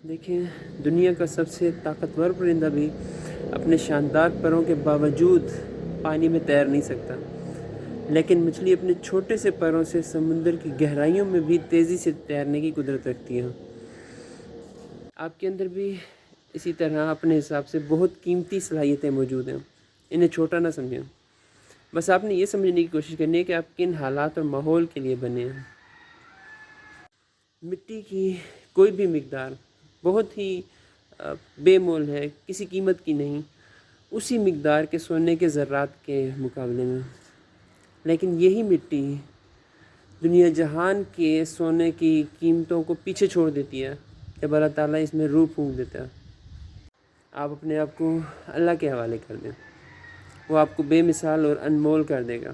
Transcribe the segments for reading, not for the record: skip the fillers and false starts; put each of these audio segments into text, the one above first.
دیکھیں، دنیا کا سب سے طاقتور پرندہ بھی اپنے شاندار پروں کے باوجود پانی میں تیر نہیں سکتا، لیکن مچھلی اپنے چھوٹے سے پروں سے سمندر کی گہرائیوں میں بھی تیزی سے تیرنے کی قدرت رکھتی ہے۔ آپ کے اندر بھی اسی طرح اپنے حساب سے بہت قیمتی صلاحیتیں موجود ہیں، انہیں چھوٹا نہ سمجھیں۔ بس آپ نے یہ سمجھنے کی کوشش کرنی ہے کہ آپ کن حالات اور ماحول کے لیے بنے ہیں۔ مٹی کی کوئی بھی مقدار بہت ہی بے مول ہے، کسی قیمت کی نہیں، اسی مقدار کے سونے کے ذرات کے مقابلے میں، لیکن یہی مٹی دنیا جہان کے سونے کی قیمتوں کو پیچھے چھوڑ دیتی ہے جب اللہ تعالیٰ اس میں روح پھونک دیتا ہے۔ آپ اپنے آپ کو اللہ کے حوالے کر دیں، وہ آپ کو بے مثال اور انمول کر دے گا،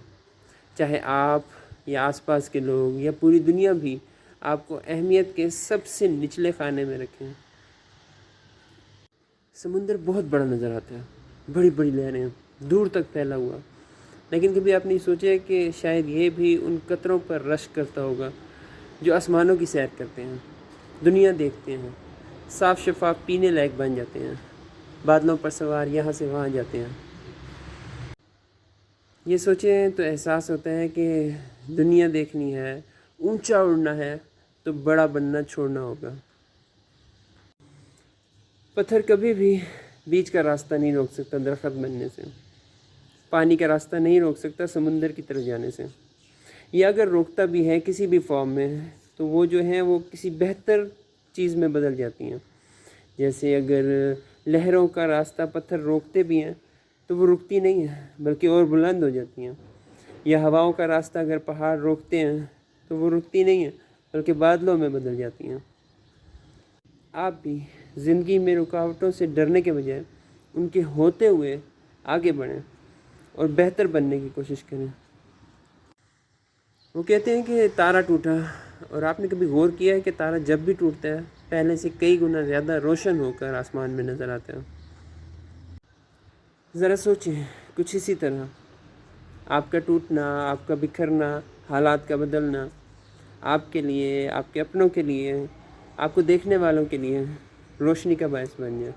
چاہے آپ یا آس پاس کے لوگ یا پوری دنیا بھی آپ کو اہمیت کے سب سے نچلے خانے میں رکھیں۔ سمندر بہت بڑا نظر آتا ہے، بڑی بڑی لہریں دور تک پھیلا ہوا، لیکن کبھی آپ نے سوچا کہ شاید یہ بھی ان قطروں پر رشک کرتا ہوگا جو آسمانوں کی سیر کرتے ہیں، دنیا دیکھتے ہیں، صاف شفاف پینے لائق بن جاتے ہیں، بادلوں پر سوار یہاں سے وہاں جاتے ہیں۔ یہ سوچیں تو احساس ہوتا ہے کہ دنیا دیکھنی ہے، اونچا اڑنا ہے تو بڑا بننا چھوڑنا ہوگا۔ پتھر کبھی بھی بیچ کا راستہ نہیں روک سکتا درخت بننے سے، پانی کا راستہ نہیں روک سکتا سمندر کی طرف جانے سے، یا اگر روکتا بھی ہے کسی بھی فارم میں تو وہ جو ہیں وہ کسی بہتر چیز میں بدل جاتی ہیں۔ جیسے اگر لہروں کا راستہ پتھر روکتے بھی ہیں تو وہ رکتی نہیں ہیں بلکہ اور بلند ہو جاتی ہیں، یا ہواؤں کا راستہ اگر پہاڑ روکتے ہیں تو وہ رکتی نہیں ہیں بلکہ بادلوں میں بدل جاتی ہیں۔ آپ بھی زندگی میں رکاوٹوں سے ڈرنے کے بجائے ان کے ہوتے ہوئے آگے بڑھیں اور بہتر بننے کی کوشش کریں۔ وہ کہتے ہیں کہ تارا ٹوٹا، اور آپ نے کبھی غور کیا ہے کہ تارا جب بھی ٹوٹتا ہے پہلے سے کئی گنا زیادہ روشن ہو کر آسمان میں نظر آتا ہے۔ ذرا سوچیں، کچھ اسی طرح آپ کا ٹوٹنا، آپ کا بکھرنا، حالات کا بدلنا آپ کے لیے، آپ کے اپنوں کے لیے، آپ کو دیکھنے والوں کے لیے روشنی کا باعث بن جائے۔